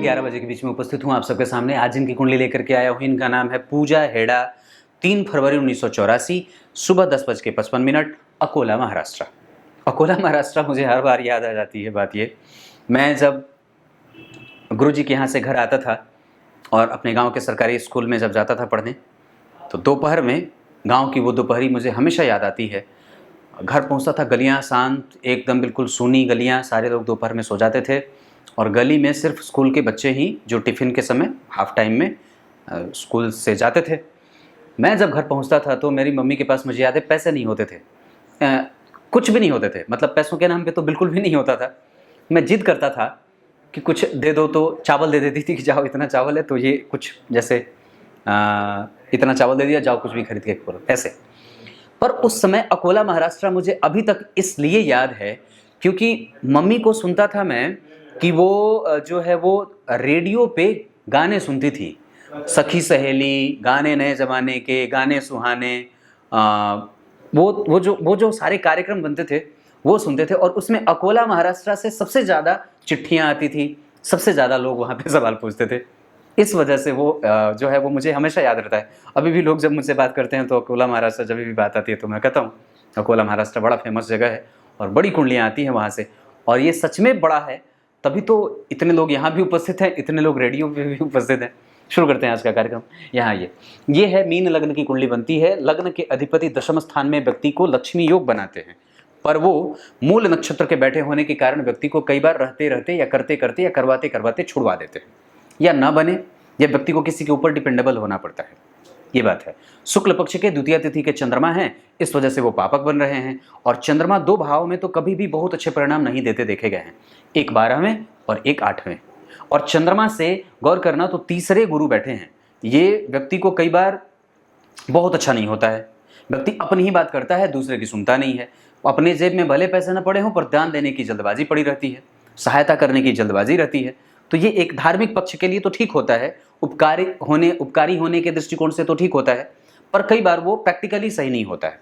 11 बजे के बीच में उपस्थित हूँ आप सबके सामने। आज इनकी कुंडली लेकर के आया हूँ। इनका नाम है पूजा हेड़ा। 3 फरवरी 1984 सुबह 10:55, अकोला महाराष्ट्र। अकोला महाराष्ट्र मुझे हर बार याद आ जाती है बात ये, मैं जब गुरुजी के यहाँ से घर आता था और अपने गांव के सरकारी स्कूल में जब जाता था पढ़ने, तो दोपहर में गांव की वो दोपहरी मुझे हमेशा याद आती है। घर पहुंचता था, गलियां शांत, एकदम बिल्कुल सूनी गलियां, सारे लोग दोपहर में सो जाते थे और गली में सिर्फ स्कूल के बच्चे ही जो टिफ़िन के समय हाफ टाइम में स्कूल से जाते थे। मैं जब घर पहुंचता था तो मेरी मम्मी के पास मुझे याद है पैसे नहीं होते थे, कुछ भी नहीं होते थे, मतलब पैसों के नाम पे तो बिल्कुल भी नहीं होता था। मैं जिद करता था कि कुछ दे दो, तो चावल दे देती थी कि जाओ इतना चावल है तो ये कुछ जैसे इतना चावल दे दिया, जाओ कुछ भी खरीद के करो, ऐसे। पर उस समय अकोला महाराष्ट्र मुझे अभी तक इसलिए याद है क्योंकि मम्मी को सुनता था मैं कि वो जो है वो रेडियो पे गाने सुनती थी, सखी सहेली, गाने नए ज़माने के, गाने सुहाने, वो जो सारे कार्यक्रम बनते थे वो सुनते थे। और उसमें अकोला महाराष्ट्र से सबसे ज़्यादा चिट्ठियाँ आती थी, सबसे ज़्यादा लोग वहाँ पे सवाल पूछते थे। इस वजह से वो जो है वो मुझे हमेशा याद रहता है। अभी भी लोग जब मुझसे बात करते हैं तो अकोला महाराष्ट्र जब भी बात आती है तो मैं कहता हूँ अकोला महाराष्ट्र बड़ा फेमस जगह है और बड़ी कुंडलियाँ आती हैं वहाँ से, और ये सच में बड़ा है, तभी तो इतने लोग यहाँ भी उपस्थित हैं, इतने लोग रेडियो पे भी उपस्थित हैं। शुरू करते हैं आज का कार्यक्रम। यहाँ ये है मीन लग्न की कुंडली बनती है। लग्न के अधिपति दशम स्थान में व्यक्ति को लक्ष्मी योग बनाते हैं, पर वो मूल नक्षत्र के बैठे होने के कारण व्यक्ति को कई बार रहते रहते या करते करते या करवाते करवाते छुड़वा देते हैं, या ना बने, या व्यक्ति को किसी के ऊपर डिपेंडेबल होना पड़ता है। ये बात है। शुक्ल पक्ष के द्वितीय तिथि के चंद्रमा हैं, इस वजह से वो पापक बन रहे हैं। और चंद्रमा 2 भाव में तो कभी भी बहुत अच्छे परिणाम नहीं देते देखे गए हैं, एक 12वें और एक 8वें। और चंद्रमा से गौर करना तो तीसरे गुरु बैठे हैं, ये व्यक्ति को कई बार बहुत अच्छा नहीं होता है। व्यक्ति अपनी ही बात करता है, दूसरे की सुनता नहीं है। अपने जेब में भले पैसे न पड़े हों पर दान देने की जल्दबाजी पड़ी रहती है, सहायता करने की जल्दबाजी रहती है। तो ये एक धार्मिक पक्ष के लिए तो ठीक होता है, उपकारी होने के दृष्टिकोण से तो ठीक होता है, पर कई बार वो प्रैक्टिकली सही नहीं होता है।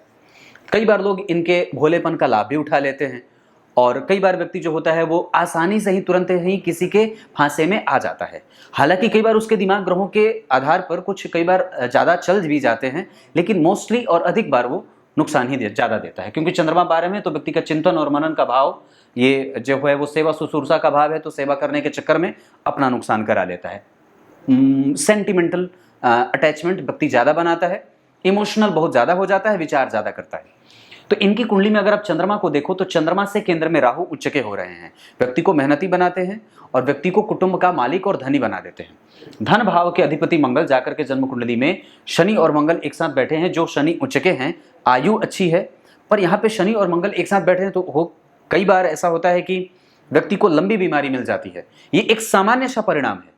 कई बार लोग इनके भोलेपन का लाभ भी उठा लेते हैं और कई बार व्यक्ति जो होता है वो आसानी से ही तुरंत ही किसी के फांसे में आ जाता है। हालांकि कई बार उसके दिमाग ग्रहों के आधार पर कुछ कई बार ज़्यादा चल भी जाते हैं, लेकिन मोस्टली और अधिक बार वो नुकसान ही ज़्यादा देता है, क्योंकि चंद्रमा 12 में तो व्यक्ति का चिंतन और मनन का भाव ये जो है वो सेवा शुश्रूषा का भाव है, तो सेवा करने के चक्कर में अपना नुकसान करा लेता है। सेंटिमेंटल अटैचमेंट व्यक्ति ज़्यादा बनाता है, इमोशनल बहुत ज़्यादा हो जाता है, विचार ज़्यादा करता है। तो इनकी कुंडली में अगर आप चंद्रमा को देखो तो चंद्रमा से केंद्र में राहु उच्च के हो रहे हैं, व्यक्ति को मेहनती बनाते हैं और व्यक्ति को कुटुंब का मालिक और धनी बना देते हैं। धन भाव के अधिपति मंगल जाकर के जन्म कुंडली में शनि और मंगल एक साथ बैठे हैं, जो शनि उच्च के हैं, आयु अच्छी है। पर यहाँ पे शनि और मंगल एक साथ बैठे हैं तो कई बार ऐसा होता है कि व्यक्ति को लंबी बीमारी मिल जाती है। ये एक सामान्य सा परिणाम है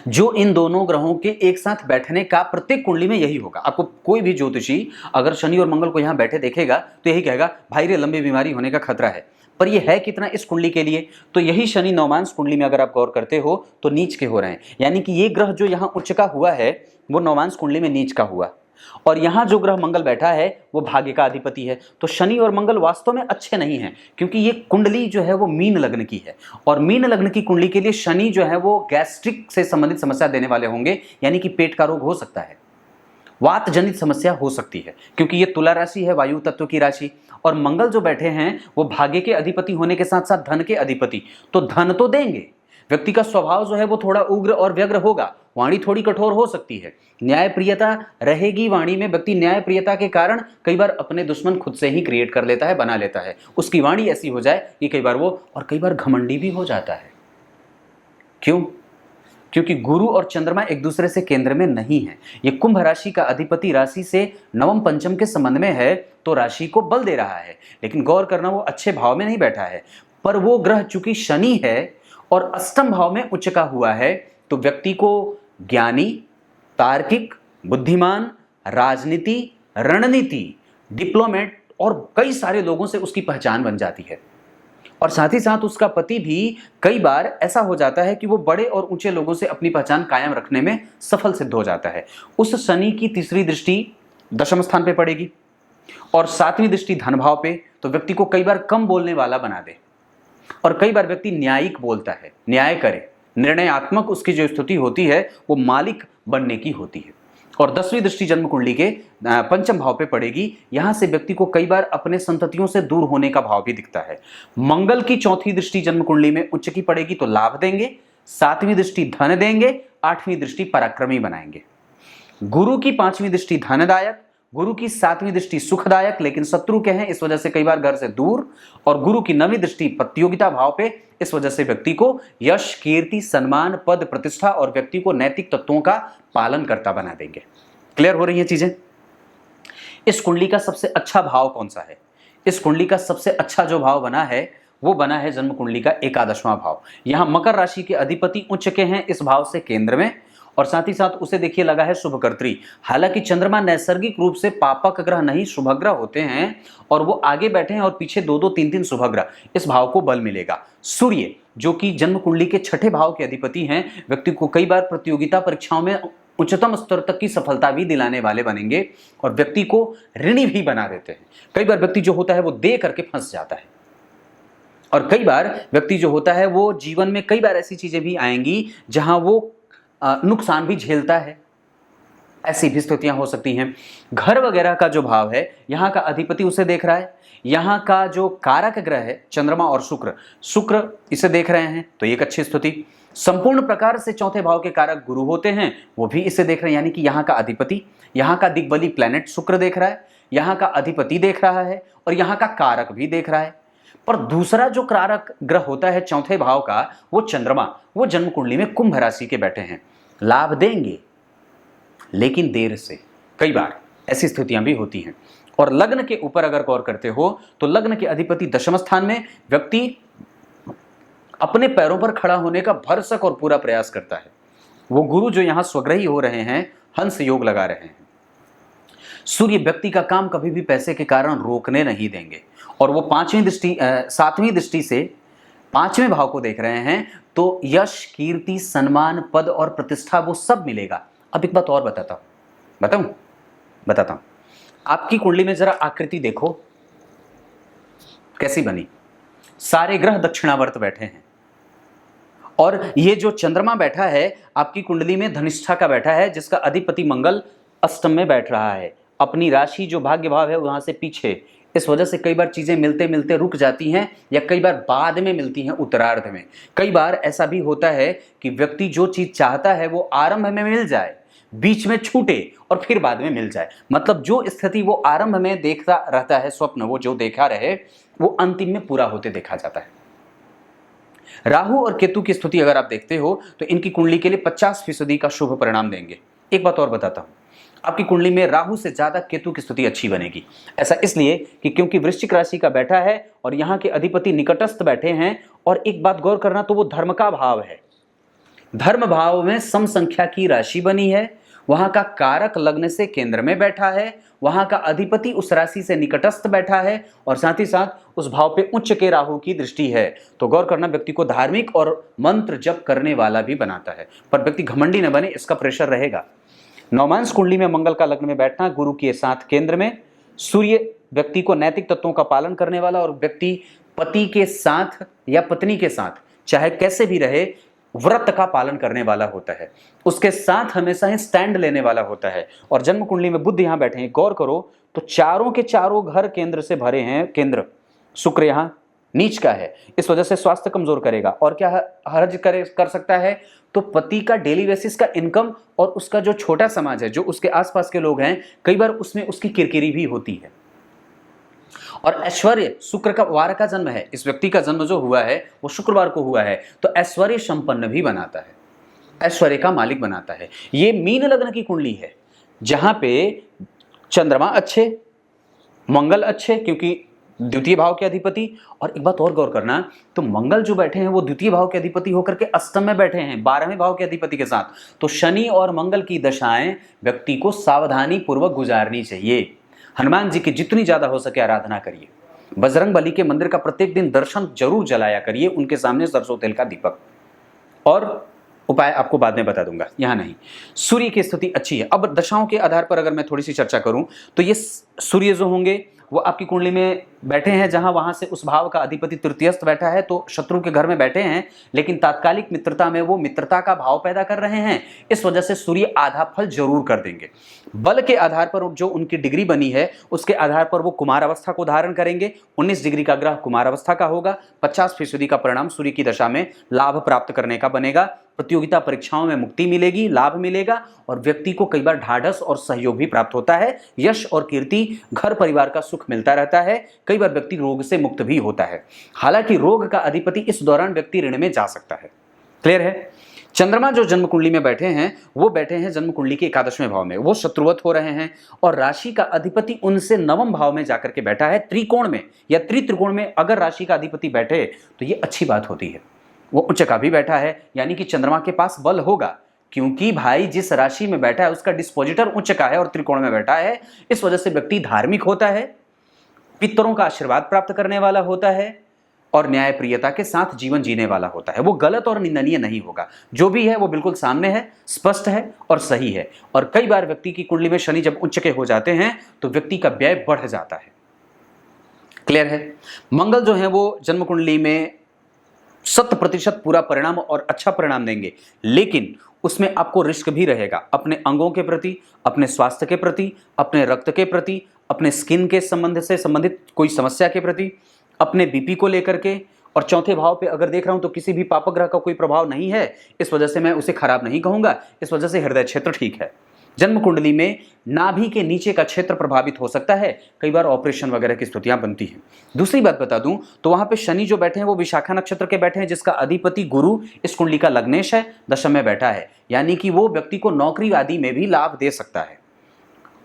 जो इन दोनों ग्रहों के एक साथ बैठने का प्रत्येक कुंडली में यही होगा। आपको कोई भी ज्योतिषी अगर शनि और मंगल को यहाँ बैठे देखेगा तो यही कहेगा भाई रे लंबी बीमारी होने का खतरा है। पर यह है कितना इस कुंडली के लिए, तो यही शनि नवमांश कुंडली में अगर आप गौर करते हो तो नीच के हो रहे हैं, यानी कि ये ग्रह जो यहाँ उच्च का हुआ है वो नवमांश कुंडली में नीच का हुआ, और यहाँ जो ग्रह मंगल बैठा है वो भाग्य का अधिपति है। तो शनि और मंगल वास्तव में अच्छे नहीं हैं, क्योंकि ये कुंडली जो है वो मीन लग्न की है, और मीन लग्न की कुंडली के लिए शनि जो है वो गैस्ट्रिक से संबंधित समस्या देने वाले होंगे, यानी कि पेट का रोग हो सकता है, वात जनित समस्या हो सकती है, क्योंकि ये तुला राशि है, वायु तत्व की राशि। और मंगल जो बैठे हैं वो भाग्य के अधिपति होने के साथ साथ धन के अधिपति, तो धन तो देंगे। व्यक्ति का स्वभाव जो है वो थोड़ा उग्र और व्यग्र होगा, वाणी थोड़ी कठोर हो सकती है, न्याय प्रियता रहेगी वाणी में। व्यक्ति न्याय प्रियता के कारण कई बार अपने दुश्मन खुद से ही क्रिएट कर लेता है, बना लेता है। उसकी वाणी ऐसी हो जाए कि कई बार वो, और कई बार घमंडी भी हो जाता है। क्यों? क्योंकि गुरु और चंद्रमा एक दूसरे से केंद्र में नहीं है। ये कुंभ राशि का अधिपति राशि से नवम पंचम के संबंध में है, तो राशि को बल दे रहा है, लेकिन गौर करना वो अच्छे भाव में नहीं बैठा है। पर वो ग्रह चूंकि शनि है और अष्टम भाव में उच्च का हुआ है, तो व्यक्ति को ज्ञानी, तार्किक, बुद्धिमान, राजनीति, रणनीति, डिप्लोमेट और कई सारे लोगों से उसकी पहचान बन जाती है। और साथ ही साथ उसका पति भी कई बार ऐसा हो जाता है कि वो बड़े और ऊंचे लोगों से अपनी पहचान कायम रखने में सफल सिद्ध हो जाता है। उस शनि की तीसरी दृष्टि दशम स्थान पे पड़ेगी और 7वीं दृष्टि धन भाव पे, तो व्यक्ति को कई बार कम बोलने वाला बना दे। और कई बार व्यक्ति न्यायिक बोलता है, न्याय करे, निर्णयात्मक उसकी जो स्थिति होती है वो मालिक बनने की होती है। और 10वीं दृष्टि जन्म कुंडली के पंचम भाव पे पड़ेगी। यहां से व्यक्ति को कई बार अपने संततियों से दूर होने का भाव भी दिखता है। मंगल की चौथी दृष्टि जन्म कुंडली में उच्च की पड़ेगी तो लाभ देंगे, 7वीं दृष्टि धन देंगे, 8वीं दृष्टि पराक्रमी बनाएंगे। गुरु की 5वीं दृष्टि धनदायक, गुरु की 7वीं दृष्टि सुखदायक, लेकिन शत्रु के हैं, इस वजह से कई बार घर से दूर। और गुरु की 9वीं दृष्टि प्रतियोगिता भाव पे, इस वजह से व्यक्ति को यश, कीर्ति, सम्मान, पद, प्रतिष्ठा और व्यक्ति को नैतिक तत्वों का पालन करता बना देंगे। क्लियर हो रही है चीजें? इस कुंडली का सबसे अच्छा भाव कौन सा है? इस कुंडली का सबसे अच्छा जो भाव बना है वो बना है जन्म कुंडली का 11वां भाव। यहां मकर राशि के अधिपति उच्च के हैं इस भाव से केंद्र में, और साथ ही साथ उसे देखिए लगा है शुभकर्त्री। हालांकि चंद्रमा नैसर्गिक रूप से पापक ग्रह नहीं शुभग्रह होते हैं, और वो आगे बैठे हैं और पीछे 2-2, 3-3 शुभग्रह, इस भाव को बल मिलेगा। सूर्य जो कि जन्म कुंडली के 6ठे भाव के अधिपति हैं, व्यक्ति को कई बार प्रतियोगिता परीक्षाओं में उच्चतम स्तर तक की सफलता भी दिलाने वाले बनेंगे, और व्यक्ति को ऋणी भी बना देते हैं। कई बार व्यक्ति जो होता है वो दे करके फंस जाता है, और कई बार व्यक्ति जो होता है वो जीवन में कई बार ऐसी चीजें भी आएंगी जहां वो नुकसान भी झेलता है। ऐसी भी स्थितियां हो सकती हैं। घर वगैरह का जो भाव है, यहाँ का अधिपति उसे देख रहा है, यहाँ का जो कारक ग्रह है चंद्रमा और शुक्र इसे देख रहे हैं, तो एक अच्छी स्थिति। संपूर्ण प्रकार से चौथे भाव के कारक गुरु होते हैं, वो भी इसे देख रहे हैं, यानी कि यहाँ का अधिपति, यहाँ का दिग्बली प्लैनेट शुक्र देख रहा है, यहाँ का अधिपति देख रहा है, और यहाँ का कारक भी देख रहा है। पर दूसरा जो कारक ग्रह होता है चौथे भाव का, वो चंद्रमा, वो जन्म कुंडली में कुंभ राशि के बैठे हैं। लाभ देंगे लेकिन देर से, कई बार ऐसी स्थितियां भी होती हैं। और लग्न के ऊपर अगर गौर करते हो तो लग्न के अधिपति दशम स्थान में, व्यक्ति अपने पैरों पर खड़ा होने का भरसक और पूरा प्रयास करता है। वो गुरु जो यहां स्वग्रही हो रहे हैं, हंस योग लगा रहे हैं। सूर्य व्यक्ति का काम कभी भी पैसे के कारण रोकने नहीं देंगे, और वो 7वीं दृष्टि से 5वें भाव को देख रहे हैं, तो यश, कीर्ति, सम्मान, पद और प्रतिष्ठा वो सब मिलेगा। अब एक बात और बताता हूं। आपकी कुंडली में जरा आकृति देखो कैसी बनी। सारे ग्रह दक्षिणावर्त बैठे हैं, और ये जो चंद्रमा बैठा है आपकी कुंडली में धनिष्ठा का बैठा है, जिसका अधिपति मंगल अष्टम में बैठ रहा है। अपनी राशि जो भाग्य भाव है वहां से पीछे, इस वजह से कई बार चीजें मिलते मिलते रुक जाती हैं, या कई बार बाद में मिलती हैं, उत्तरार्ध में। कई बार ऐसा भी होता है कि व्यक्ति जो चीज चाहता है वो आरंभ में मिल जाए, बीच में छूटे और फिर बाद में मिल जाए। मतलब जो स्थिति वो आरंभ में देखता रहता है, स्वप्न वो जो देखा रहे, वो अंतिम में पूरा होते देखा जाता है। राहु और केतु की स्थिति अगर आप देखते हो तो इनकी कुंडली के लिए 50% का शुभ परिणाम देंगे। एक बात और बताता हूं, आपकी कुंडली में राहु से ज्यादा केतु की स्थिति अच्छी बनेगी। ऐसा इसलिए कि क्योंकि वृश्चिक राशि का बैठा है और यहाँ के अधिपति निकटस्थ बैठे हैं, और एक बात गौर करना, तो वो धर्म का भाव है। धर्म भाव में सम संख्या की राशि बनी है, वहां का कारक लग्न से केंद्र में बैठा है, वहां का अधिपति उस राशि से निकटस्थ बैठा है, और साथ ही साथ उस भाव पे उच्च के राहु की दृष्टि है। तो गौर करना, व्यक्ति को धार्मिक और मंत्र जप करने वाला भी बनाता है, पर व्यक्ति घमंडी न बने, इसका प्रेशर रहेगा। नवमांश कुंडली में मंगल का लग्न में बैठना, गुरु के साथ केंद्र में, सूर्य व्यक्ति को नैतिक तत्वों का पालन करने वाला, और व्यक्ति पति के साथ या पत्नी के साथ चाहे कैसे भी रहे व्रत का पालन करने वाला होता है, उसके साथ हमेशा ही स्टैंड लेने वाला होता है। और जन्म कुंडली में बुध यहां बैठे हैं, गौर करो तो चारों के चारों घर केंद्र से भरे हैं। केंद्र शुक्र यहां नीच का है, इस वजह से स्वास्थ्य कमजोर करेगा। और क्या हर्ज कर सकता है, तो पति का डेली बेसिस का इनकम और उसका जो छोटा समाज है, जो उसके आसपास के लोग हैं, कई बार उसमें उसकी किरकिरी भी होती है। और ऐश्वर्य, शुक्र का वार का जन्म है, इस व्यक्ति का जन्म जो हुआ है वो शुक्रवार को हुआ है, तो ऐश्वर्य संपन्न भी बनाता है, ऐश्वर्य का मालिक बनाता है। ये मीन लग्न की कुंडली है, जहां पे चंद्रमा अच्छे, मंगल अच्छे, क्योंकि द्वितीय भाव के अधिपति। और एक बात और गौर करना, तो मंगल जो बैठे हैं वो द्वितीय भाव के अधिपति होकर के अष्टम में बैठे हैं 12वें भाव के अधिपति के साथ। तो शनि और मंगल की दशाएं व्यक्ति को सावधानी पूर्वक गुजारनी चाहिए। हनुमान जी की जितनी ज्यादा हो सके आराधना करिए, बजरंग बली के मंदिर का प्रत्येक दिन दर्शन जरूर जलाया करिए, उनके सामने सरसों तेल का दीपक। और उपाय आपको बाद में बता दूंगा, यहां नहीं। सूर्य की स्थिति अच्छी है। अब दशाओं के आधार पर अगर मैं थोड़ी सी चर्चा करूं, तो ये सूर्य जो होंगे वो आपकी कुंडली में बैठे हैं जहां वहां से उस भाव का अधिपति तृतीयस्थ बैठा है, तो शत्रु के घर में बैठे हैं, लेकिन तात्कालिक मित्रता में वो मित्रता का भाव पैदा कर रहे हैं। इस वजह से सूर्य आधा फल जरूर कर देंगे। बल के आधार पर जो उनकी डिग्री बनी है उसके आधार पर वो कुमार अवस्था को धारण करेंगे। 19 डिग्री का ग्रह कुमार अवस्था का होगा। 50% का परिणाम सूर्य की दशा में लाभ प्राप्त करने का बनेगा। प्रतियोगिता परीक्षाओं में मुक्ति मिलेगी, लाभ मिलेगा, और व्यक्ति को कई बार ढाढ़स और सहयोग भी प्राप्त होता है। यश और कीर्ति, घर परिवार का सुख मिलता रहता है। कई बार व्यक्ति रोग से मुक्त भी होता है। हालांकि रोग का अधिपति इस दौरान व्यक्ति ऋण में जा सकता है। क्लियर है? चंद्रमा जो जन्म कुंडली में बैठे हैं वो बैठे हैं जन्म कुंडली के 11वें भाव में, वो शत्रुवत हो रहे हैं, और राशि का अधिपति उनसे 9वें भाव में जाकर के बैठा है, त्रिकोण में या त्रिकोण में। अगर राशि का अधिपति बैठे तो ये अच्छी बात होती है। वो उच्च का भी बैठा है, यानी कि चंद्रमा के पास बल होगा, क्योंकि भाई जिस राशि में बैठा है उसका डिस्पोजिटर उच्च का है और त्रिकोण में बैठा है। इस वजह से व्यक्ति धार्मिक होता है, पितरों का आशीर्वाद प्राप्त करने वाला होता है, और न्यायप्रियता के साथ जीवन जीने वाला होता है। वो गलत और निंदनीय नहीं होगा। जो भी है वो बिल्कुल सामने है, स्पष्ट है और सही है। और कई बार व्यक्ति की कुंडली में शनि जब उच्च के हो जाते हैं तो व्यक्ति का व्यय बढ़ जाता है। क्लियर है? मंगल जो है वो जन्म कुंडली में 100% पूरा परिणाम और अच्छा परिणाम देंगे, लेकिन उसमें आपको रिस्क भी रहेगा अपने अंगों के प्रति, अपने स्वास्थ्य के प्रति, अपने रक्त के प्रति, अपने स्किन के संबंध से संबंधित कोई समस्या के प्रति, अपने बीपी को लेकर के। और चौथे भाव पे अगर देख रहा हूं तो किसी भी पापक ग्रह का कोई प्रभाव नहीं है, इस वजह से मैं उसे खराब नहीं कहूंगा। इस वजह से हृदय क्षेत्र ठीक है। जन्म कुंडली में नाभि के नीचे का क्षेत्र प्रभावित हो सकता है, कई बार ऑपरेशन वगैरह की स्थितियां बनती हैं। दूसरी बात बता दूं तो वहां पे शनि जो बैठे हैं वो विशाखा नक्षत्र के बैठे हैं, जिसका अधिपति गुरु इस कुंडली का लग्नेश है, दशम में बैठा है, यानी कि वो व्यक्ति को नौकरी आदि में भी लाभ दे सकता है।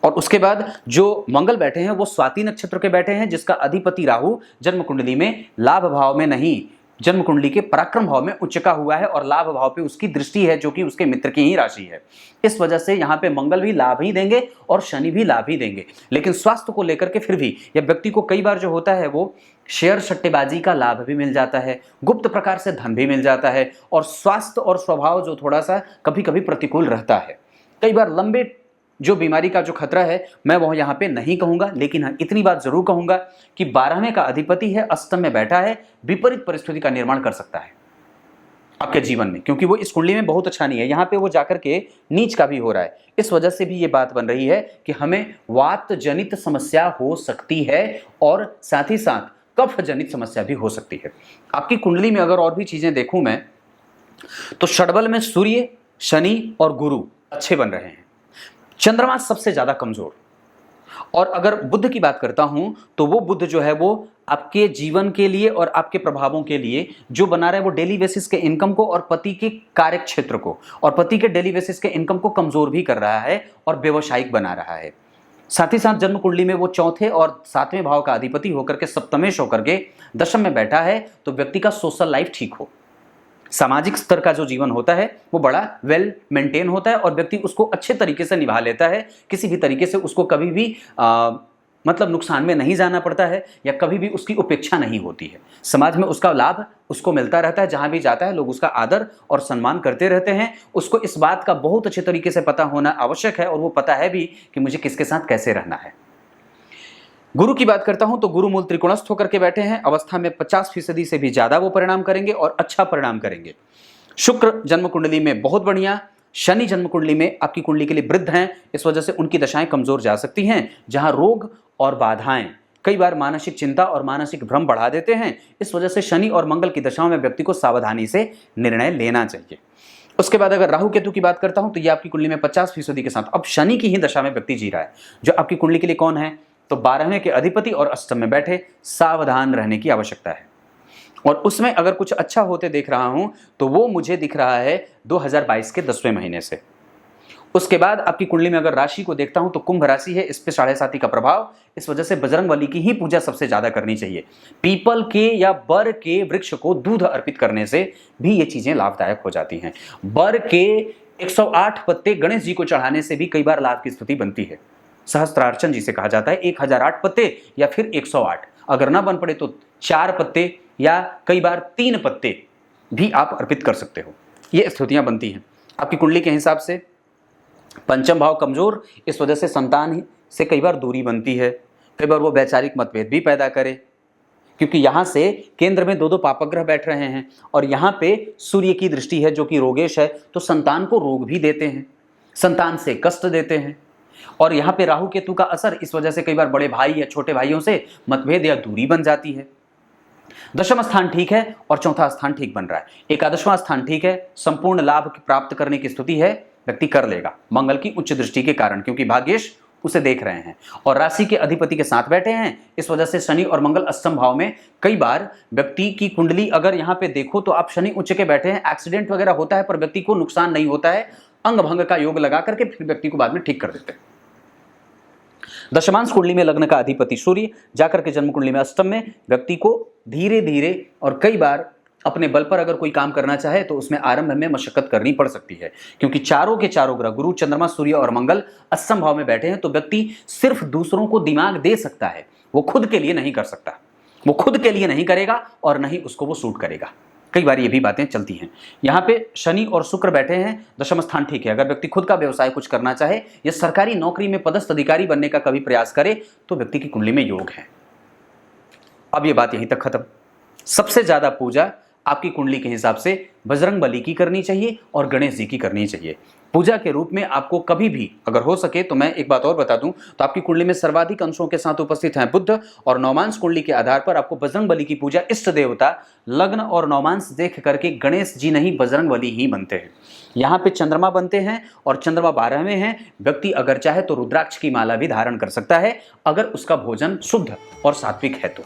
और उसके बाद जो मंगल बैठे हैं वो स्वाति नक्षत्र के बैठे हैं, जिसका अधिपति राहु जन्म कुंडली में लाभ भाव में नहीं, जन्म कुंडली के पराक्रम भाव में उच्च का हुआ है, और लाभ भाव पे उसकी दृष्टि है जो कि उसके मित्र की ही राशि है। इस वजह से यहाँ पे मंगल भी लाभ ही देंगे और शनि भी लाभ ही देंगे। लेकिन स्वास्थ्य को लेकर के फिर भी या व्यक्ति को कई बार जो होता है वो शेयर सट्टेबाजी का लाभ भी मिल जाता है, गुप्त प्रकार से धन भी मिल जाता है, और स्वास्थ्य और स्वभाव जो थोड़ा सा कभी कभी प्रतिकूल रहता है। कई बार लंबे जो बीमारी का जो खतरा है मैं वो यहाँ पे नहीं कहूंगा, लेकिन हाँ इतनी बात जरूर कहूंगा कि 12वें का अधिपति है, अष्टम में बैठा है, विपरीत परिस्थिति का निर्माण कर सकता है आपके जीवन में, क्योंकि वो इस कुंडली में बहुत अच्छा नहीं है। यहाँ पे वो जाकर के नीच का भी हो रहा है। इस वजह से भी ये बात बन रही है कि हमें वात जनित समस्या हो सकती है, और साथ ही साथ कफ जनित समस्या भी हो सकती है। आपकी कुंडली में अगर और भी चीजें देखूं मैं तो षडबल में सूर्य, शनि और गुरु अच्छे बन रहे हैं, चंद्रमा सबसे ज्यादा कमजोर। और अगर बुध की बात करता हूं तो वो बुध जो है वो आपके जीवन के लिए और आपके प्रभावों के लिए जो बना रहा है वो डेली बेसिस के इनकम को और पति के कार्य क्षेत्र को और पति के डेली बेसिस के इनकम को कमजोर भी कर रहा है और व्यवसायिक बना रहा है। साथ ही साथ जन्म कुंडली में वो चौथे और 7वें भाव का अधिपति होकर के सप्तमेश होकर के दशम में बैठा है, तो व्यक्ति का सोशल लाइफ ठीक हो, सामाजिक स्तर का जो जीवन होता है वो बड़ा वेल मेंटेन होता है और व्यक्ति उसको अच्छे तरीके से निभा लेता है। किसी भी तरीके से उसको कभी भी मतलब नुकसान में नहीं जाना पड़ता है या कभी भी उसकी उपेक्षा नहीं होती है। समाज में उसका लाभ उसको मिलता रहता है, जहां भी जाता है लोग उसका आदर और सम्मान करते रहते हैं। उसको इस बात का बहुत अच्छे तरीके से पता होना आवश्यक है और वो पता है भी कि मुझे किसके साथ कैसे रहना है। गुरु की बात करता हूं तो गुरु मूल त्रिकोणस्थ होकर के बैठे हैं, अवस्था में 50% से भी ज्यादा वो परिणाम करेंगे और अच्छा परिणाम करेंगे। शुक्र जन्म कुंडली में बहुत बढ़िया, शनि जन्म कुंडली में आपकी कुंडली के लिए वृद्ध हैं, इस वजह से उनकी दशाएं कमजोर जा सकती हैं, जहां रोग और बाधाएं कई बार मानसिक चिंता और मानसिक भ्रम बढ़ा देते हैं। इस वजह से शनि और मंगल की दशाओं में व्यक्ति को सावधानी से निर्णय लेना चाहिए। उसके बाद अगर राहु केतु की बात करता हूं तो ये आपकी कुंडली में 50% के साथ अब शनि की ही दशा में व्यक्ति जी रहा है, जो आपकी कुंडली के लिए कौन है तो 12वें के अधिपति और अष्टम में बैठे, सावधान रहने की आवश्यकता है। और उसमें अगर कुछ अच्छा होते देख रहा हूं तो वो मुझे दिख रहा है 2022 के 10वें महीने से। उसके बाद आपकी कुंडली में अगर राशि को देखता हूं तो कुंभ राशि है, इस पे 7.5 का प्रभाव, इस वजह से बजरंगबली की ही पूजा सबसे ज्यादा करनी चाहिए। पीपल के या बर के वृक्ष को दूध अर्पित करने से भी ये चीजें लाभदायक हो जाती हैं। बर के 108 पत्ते गणेश जी को चढ़ाने से भी कई बार लाभ की स्थिति बनती है। सहस्त्रार्चन जिसे कहा जाता है, 1008 पत्ते या फिर 108, अगर ना बन पड़े तो 4 पत्ते या कई बार 3 पत्ते भी आप अर्पित कर सकते हो। ये स्थितियां बनती हैं आपकी कुंडली के हिसाब से। पंचम भाव कमजोर, इस वजह से संतान से कई बार दूरी बनती है, कई बार वो वैचारिक मतभेद भी पैदा करे, क्योंकि यहां से केंद्र में दो दो पापग्रह बैठ रहे हैं और यहां पे सूर्य की दृष्टि है जो कि रोगेश है, तो संतान को रोग भी देते हैं, संतान से कष्ट देते हैं। और यहाँ पे राहु केतु का असर, इस वजह से कई बार बड़े भाई या छोटे भाइयों से मतभेद या दूरी बन जाती है। दशम स्थान ठीक है और चौथा स्थान ठीक बन रहा है। एकादशवां स्थान ठीक है, संपूर्ण लाभ प्राप्त करने की स्थिति है, व्यक्ति कर लेगा मंगल की उच्च दृष्टि के कारण, क्योंकि भाग्येश उसे देख रहे हैं और राशि के अधिपति के साथ बैठे हैं। इस वजह से शनि और मंगल अष्टम भाव में, कई बार व्यक्ति की कुंडली अगर यहाँ पे देखो तो आप शनि उच्च के बैठे हैं, एक्सीडेंट वगैरह होता है पर व्यक्ति को नुकसान नहीं होता है, अंग भंग का योग लगा करके फिर व्यक्ति को बाद में ठीक कर देते हैं। दशमांश कुंडली में लग्न का अधिपति सूर्य जाकर के जन्म कुंडली में अष्टम में, व्यक्ति को धीरे धीरे और कई बार अपने बल पर अगर कोई काम करना चाहे तो उसमें आरंभ में मशक्कत करनी पड़ सकती है, क्योंकि चारों के चारों ग्रह गुरु, चंद्रमा, सूर्य और मंगल अष्टम भाव में बैठे हैं। तो व्यक्ति सिर्फ दूसरों को दिमाग दे सकता है, वो खुद के लिए नहीं कर सकता, वो खुद के लिए नहीं करेगा और नहीं उसको वो सूट करेगा। कई बार ये भी बातें चलती हैं। यहाँ पे शनि और शुक्र बैठे हैं, दशम स्थान ठीक है। अगर व्यक्ति खुद का व्यवसाय कुछ करना चाहे या सरकारी नौकरी में पदस्थ अधिकारी बनने का कभी प्रयास करे तो व्यक्ति की कुंडली में योग है। अब ये बात यहीं तक खत्म। सबसे ज्यादा पूजा आपकी कुंडली के हिसाब से बजरंग बली की करनी चाहिए और गणेश जी की करनी चाहिए। पूजा के रूप में आपको कभी भी अगर हो सके तो मैं एक बात और बता दूं तो आपकी कुंडली में सर्वाधिक अंशों के साथ उपस्थित हैं बुध, और नौमांश कुंडली के आधार पर आपको बजरंग बली की पूजा, इष्ट देवता लग्न और नौमांश देख करके गणेश जी नहीं बजरंग बली ही बनते हैं। यहाँ पे चंद्रमा बनते हैं और चंद्रमा 12 में है। व्यक्ति अगर चाहे तो रुद्राक्ष की माला भी धारण कर सकता है अगर उसका भोजन शुद्ध और सात्विक है तो।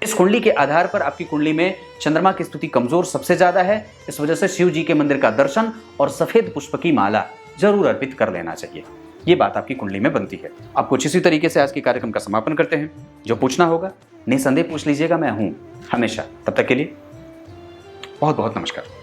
इस कुंडली के आधार पर आपकी कुंडली में चंद्रमा की स्थिति कमजोर सबसे ज्यादा है, इस वजह से शिव जी के मंदिर का दर्शन और सफेद पुष्प की माला जरूर अर्पित कर लेना चाहिए। ये बात आपकी कुंडली में बनती है। आप कुछ इसी तरीके से आज के कार्यक्रम का समापन करते हैं। जो पूछना होगा निसंदेह पूछ लीजिएगा, मैं हूं हमेशा। तब तक के लिए बहुत बहुत नमस्कार।